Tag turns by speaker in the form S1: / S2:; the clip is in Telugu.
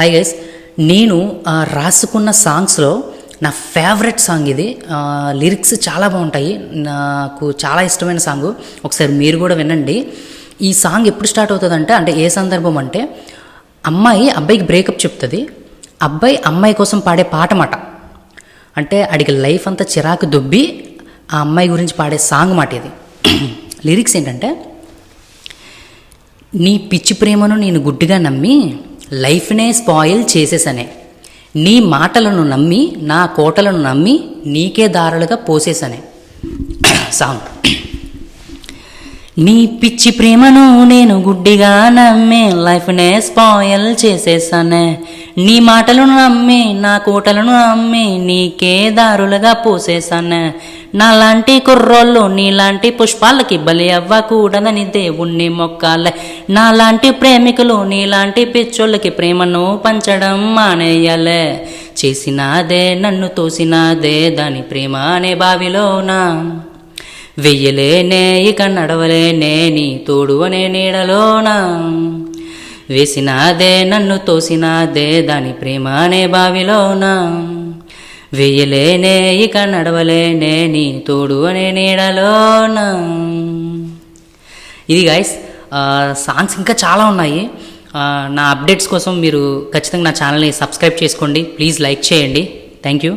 S1: హాయ్ గైస్, నేను రాసుకున్న సాంగ్స్లో నా ఫేవరెట్ సాంగ్ ఇది. లిరిక్స్ చాలా బాగుంటాయి, నాకు చాలా ఇష్టమైన సాంగ్. ఒకసారి మీరు కూడా వినండి. ఈ సాంగ్ ఎప్పుడు స్టార్ట్ అవుతుందంటే, అంటే ఏ సందర్భం అంటే, అమ్మాయి అబ్బాయికి బ్రేకప్ చెప్తుంది, అబ్బాయి అమ్మాయి కోసం పాడే పాట మాట. అంటే అడిగి లైఫ్ అంతా చిరాకు దొబ్బి ఆ అమ్మాయి గురించి పాడే సాంగ్ మాట ఇది. లిరిక్స్ ఏంటంటే, నీ పిచ్చి ప్రేమను నేను గుడ్డిగా నమ్మి లైఫ్నే స్పాయిల్ చేసేసనే, నీ మాటలను నమ్మి నా కోటలను నమ్మి నీకే దారులుగా పోసేసనే సాంగ్. నీ పిచ్చి ప్రేమను నేను గుడ్డిగా నమ్మి లైఫ్నే స్పాయిల్ చేసేసానే, నీ మాటలను నమ్మి నా కోటలను నమ్మి నీకే దారులుగా పోసేసానే, నాలాంటి కుర్రోళ్ళు నీలాంటి పుష్పాలకి బలి అవ్వకూడదని దేవుణ్ణి మొక్కాలే, నాలాంటి ప్రేమికులు నీలాంటి పిచ్చోళ్ళకి ప్రేమను పంచడం మానేయాలే, చేసినాదే నన్ను తోసినాదే దాని ప్రేమ అనే బావిలోనా, వెయ్యలేనే ఇక నడవలేనే నీ తోడు అనే నీడలోనా, వేసినాదే నన్ను తోసినాదే దాని ప్రేమ అనే బావిలోనా, వెయ్యలేనే ఇక నడవలేనే నీ తోడు అనే నీడలోనా. ఇది గైస్, సాంగ్స్ ఇంకా చాలా ఉన్నాయి. నా అప్డేట్స్ కోసం మీరు ఖచ్చితంగా నా ఛానల్ని సబ్స్క్రైబ్ చేసుకోండి. ప్లీజ్ లైక్ చేయండి. Thank you.